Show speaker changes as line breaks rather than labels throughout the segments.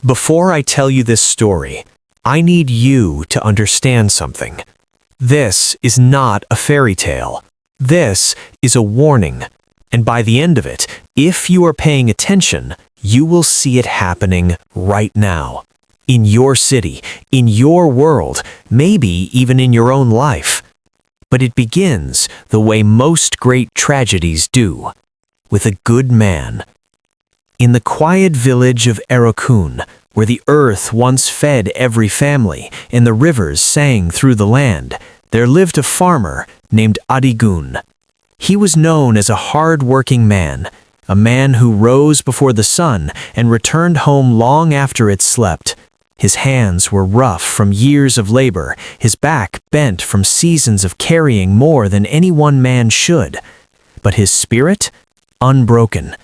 Before I tell you this story, I need you to understand something. This is not a fairy tale. This is a warning. And by the end of it, if you are paying attention, you will see it happening right now. In your city, in your world, maybe even in your own life. But it begins the way most great tragedies do, with a good man. In the quiet village of Arokun, where the earth once fed every family and the rivers sang through the land, there lived a farmer named Adigun. He was known as a hard-working man, a man who rose before the sun and returned home long after it slept. His hands were rough from years of labor, his back bent from seasons of carrying more than any one man should. But his spirit? Unbroken.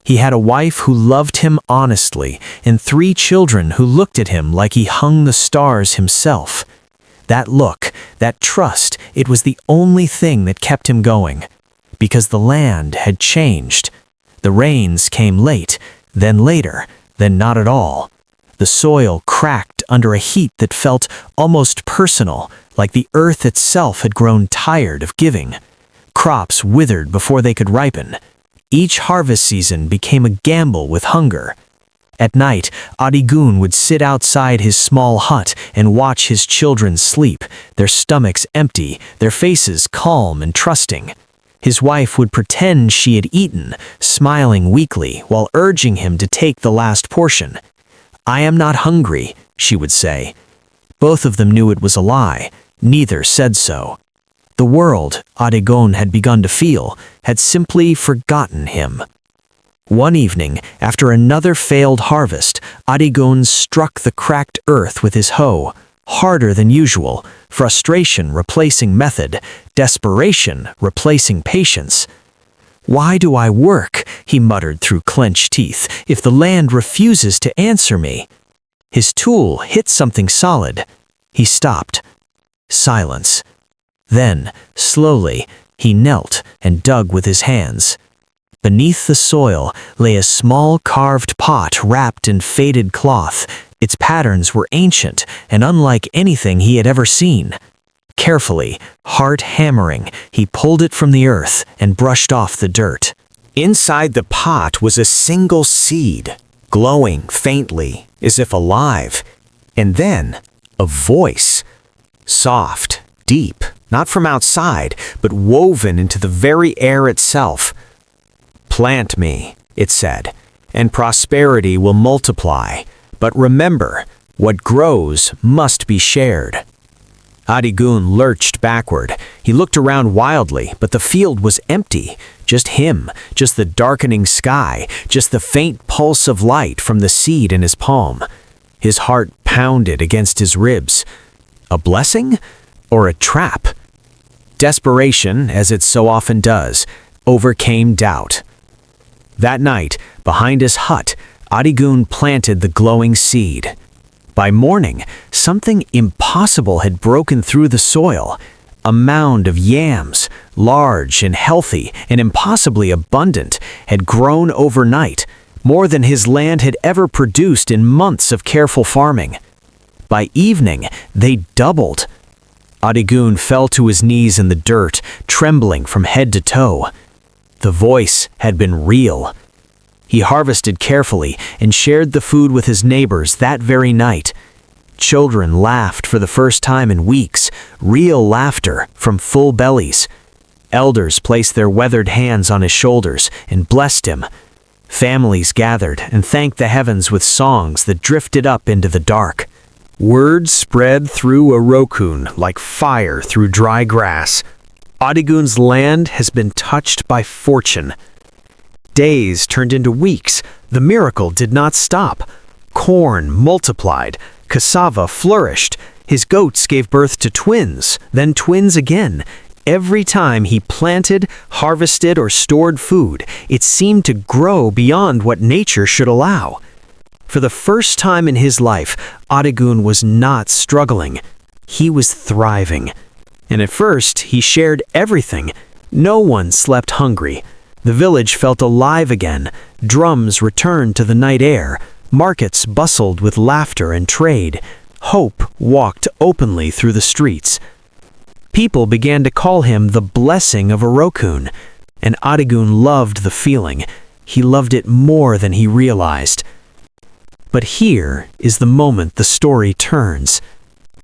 He had a wife who loved him honestly and 3 children who looked at him like he hung the stars himself. That look, that trust, it was the only thing that kept him going. Because the land had changed. The rains came late, then later, then not at all. The soil cracked under a heat that felt almost personal, like the earth itself had grown tired of giving. Crops withered before they could ripen. Each harvest season became a gamble with hunger. At night, Adigun would sit outside his small hut and watch his children sleep, their stomachs empty, their faces calm and trusting. His wife would pretend she had eaten, smiling weakly while urging him to take the last portion. "I am not hungry," she would say. Both of them knew it was a lie. Neither said so. The world, Adigun had begun to feel, had simply forgotten him. One evening, after another failed harvest, Adigun struck the cracked earth with his hoe, harder than usual, frustration replacing method, desperation replacing patience. "Why do I work?" he muttered through clenched teeth, "if the land refuses to answer me?" His tool hit something solid. He stopped. Silence. Then, slowly, he knelt and dug with his hands. Beneath the soil lay a small carved pot wrapped in faded cloth. Its patterns were ancient and unlike anything he had ever seen. Carefully, heart hammering, he pulled it from the earth and brushed off the dirt. Inside the pot was a single seed, glowing faintly, as if alive. And then, a voice. Soft, deep, not from outside, but woven into the very air itself. "Plant me," it said, "and prosperity will multiply. But remember, what grows must be shared." Adigun lurched backward. He looked around wildly, but the field was empty. Just him, just the darkening sky, just the faint pulse of light from the seed in his palm. His heart pounded against his ribs. A blessing? Or a trap? Desperation, as it so often does, overcame doubt. That night, behind his hut, Adigun planted the glowing seed. By morning, something impossible had broken through the soil. A mound of yams, large and healthy and impossibly abundant, had grown overnight, more than his land had ever produced in months of careful farming. By evening, they doubled. Adigun fell to his knees in the dirt, trembling from head to toe. The voice had been real. He harvested carefully and shared the food with his neighbors that very night. Children laughed for the first time in weeks, real laughter from full bellies. Elders placed their weathered hands on his shoulders and blessed him. Families gathered and thanked the heavens with songs that drifted up into the dark. Word spread through Arokun like fire through dry grass. Adigun's land has been touched by fortune. Days turned into weeks. The miracle did not stop. Corn multiplied. Cassava flourished. His goats gave birth to twins, then twins again. Every time he planted, harvested, or stored food, it seemed to grow beyond what nature should allow. For the first time in his life, Adigun was not struggling. He was thriving. And at first, he shared everything. No one slept hungry. The village felt alive again. Drums returned to the night air. Markets bustled with laughter and trade. Hope walked openly through the streets. People began to call him the blessing of Arokun, and Adigun loved the feeling. He loved it more than he realized. But here is the moment the story turns.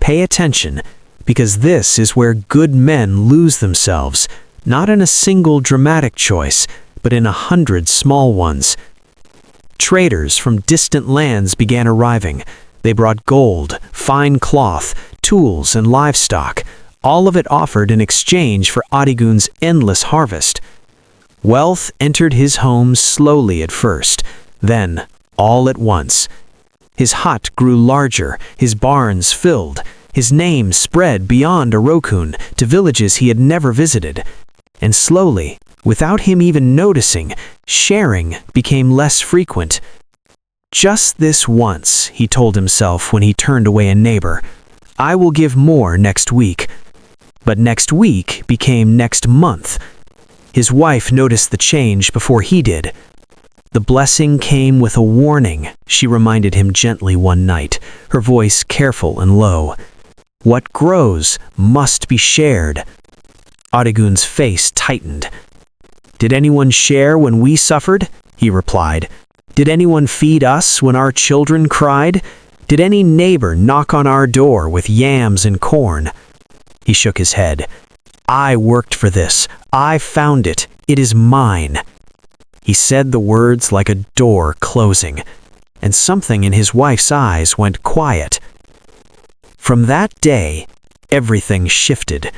Pay attention, because this is where good men lose themselves, not in a single dramatic choice, but in 100 small ones. Traders from distant lands began arriving. They brought gold, fine cloth, tools, and livestock, all of it offered in exchange for Adigun's endless harvest. Wealth entered his home slowly at first, then all at once. His hut grew larger, his barns filled, his name spread beyond Arokun to villages he had never visited. And slowly, without him even noticing, sharing became less frequent. Just this once, he told himself when he turned away a neighbor. I will give more next week. But next week became next month. His wife noticed the change before he did. The blessing came with a warning, she reminded him gently one night, her voice careful and low. What grows must be shared. Adigun's face tightened. Did anyone share when we suffered? He replied. Did anyone feed us when our children cried? Did any neighbor knock on our door with yams and corn? He shook his head. I worked for this. I found it. It is mine. He said the words like a door closing, and something in his wife's eyes went quiet. From that day, everything shifted.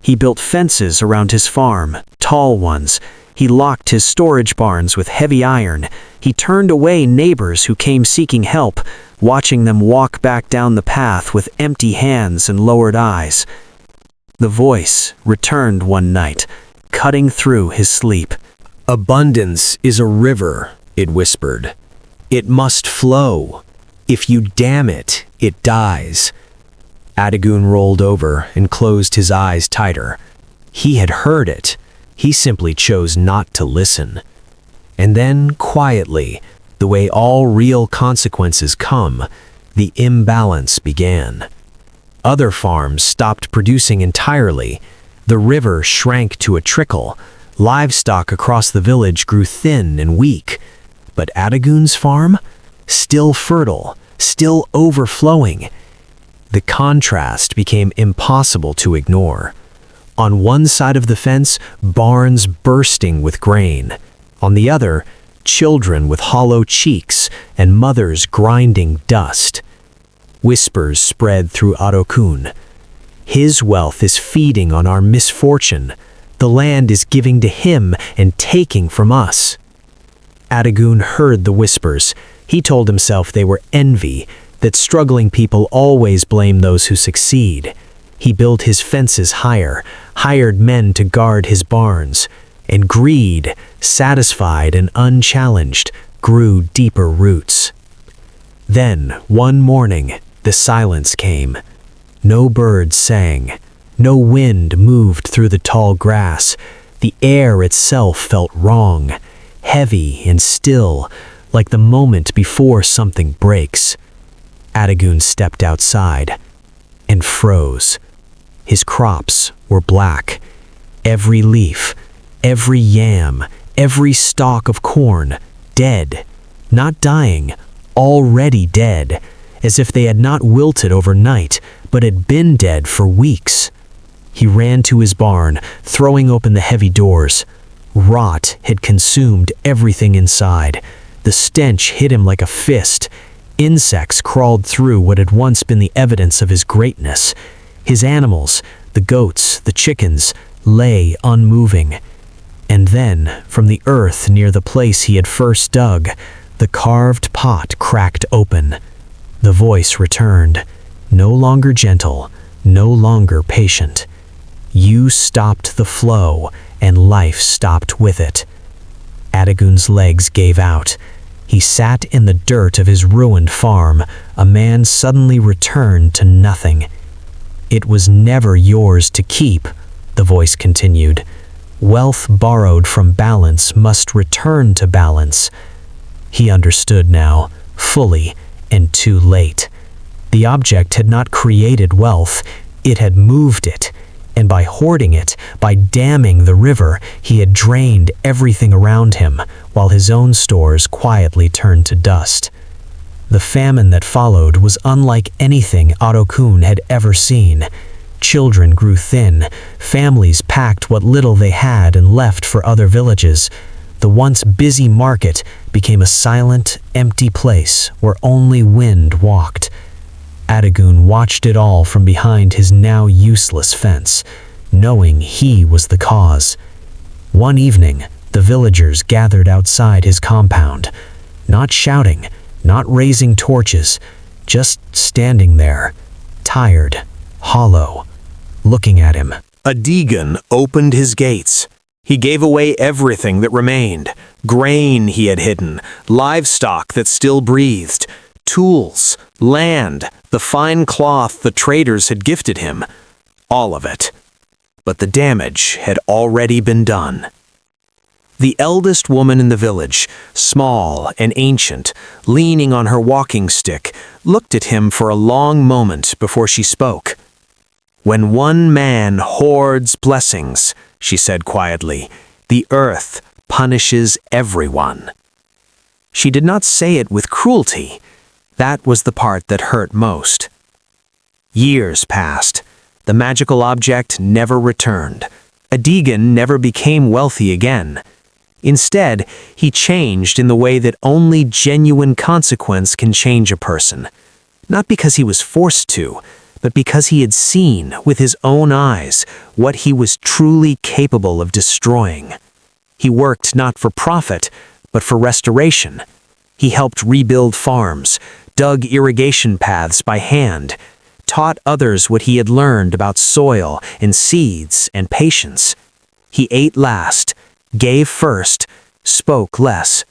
He built fences around his farm, tall ones. He locked his storage barns with heavy iron. He turned away neighbors who came seeking help, watching them walk back down the path with empty hands and lowered eyes. The voice returned one night, cutting through his sleep. Abundance is a river, it whispered. It must flow. If you dam it, it dies. Adigun rolled over and closed his eyes tighter. He had heard it. He simply chose not to listen. And then, quietly, the way all real consequences come, the imbalance began. Other farms stopped producing entirely. The river shrank to a trickle. Livestock across the village grew thin and weak. But Adigun's farm? Still fertile, still overflowing. The contrast became impossible to ignore. On one side of the fence, barns bursting with grain. On the other, children with hollow cheeks and mothers grinding dust. Whispers spread through Arokun. His wealth is feeding on our misfortune. The land is giving to him and taking from us. Adigun heard the whispers. He told himself they were envy, that struggling people always blame those who succeed. He built his fences higher, hired men to guard his barns, and greed, satisfied and unchallenged, grew deeper roots. Then, one morning, the silence came. No birds sang. No wind moved through the tall grass. The air itself felt wrong, heavy and still, like the moment before something breaks. Adigun stepped outside and froze. His crops were black. Every leaf, every yam, every stalk of corn, dead. Not dying, already dead, as if they had not wilted overnight, but had been dead for weeks. He ran to his barn, throwing open the heavy doors. Rot had consumed everything inside. The stench hit him like a fist. Insects crawled through what had once been the evidence of his greatness. His animals, the goats, the chickens, lay unmoving. And then, from the earth near the place he had first dug, the carved pot cracked open. The voice returned, no longer gentle, no longer patient. You stopped the flow, and life stopped with it. Adigun's legs gave out. He sat in the dirt of his ruined farm, a man suddenly returned to nothing. It was never yours to keep, the voice continued. Wealth borrowed from balance must return to balance. He understood now, fully, and too late. The object had not created wealth, it had moved it, and by hoarding it, by damming the river, he had drained everything around him, while his own stores quietly turned to dust. The famine that followed was unlike anything Arokun had ever seen. Children grew thin, families packed what little they had and left for other villages. The once busy market became a silent, empty place where only wind walked. Adigun watched it all from behind his now useless fence, knowing he was the cause. One evening, the villagers gathered outside his compound, not shouting, not raising torches, just standing there, tired, hollow, looking at him.
Adigun opened his gates. He gave away everything that remained. Grain he had hidden, livestock that still breathed, tools, land, the fine cloth the traders had gifted him. All of it. But the damage had already been done. The eldest woman in the village, small and ancient, leaning on her walking stick, looked at him for a long moment before she spoke. "When one man hoards blessings," she said quietly, "the earth punishes everyone." She did not say it with cruelty. That was the part that hurt most. Years passed. The magical object never returned. Adigun never became wealthy again. Instead, he changed in the way that only genuine consequence can change a person. Not because he was forced to, but because he had seen with his own eyes what he was truly capable of destroying. He worked not for profit, but for restoration. He helped rebuild farms, dug irrigation paths by hand, taught others what he had learned about soil and seeds and patience. He ate last, gave first, spoke less.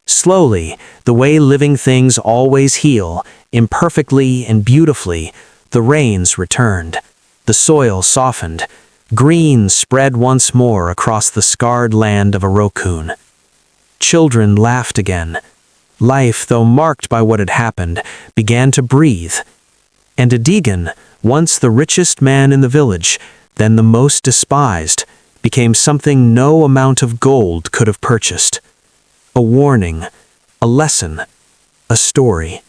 Slowly, the way living things always heal, imperfectly and beautifully, the rains returned. The soil softened. Green spread once more across the scarred land of Arokun. Children laughed again. Life, though marked by what had happened, began to breathe. And Adigun, once the richest man in the village, then the most despised, became something no amount of gold could have purchased. A warning, a lesson, a story.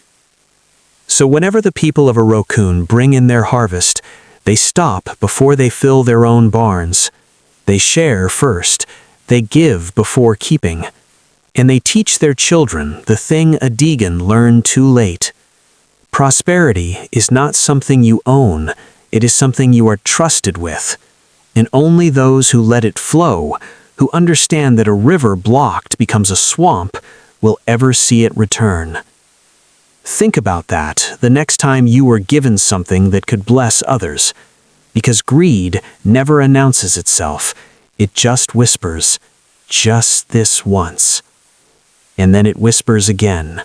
So whenever the people of Arokun bring in their harvest, they stop before they fill their own barns. They share first, they give before keeping. And they teach their children the thing Adigun learned too late. Prosperity is not something you own, it is something you are trusted with. And only those who let it flow, who understand that a river blocked becomes a swamp, will ever see it return. Think about that the next time you are given something that could bless others. Because greed never announces itself, it just whispers, "Just this once." And then it whispers again.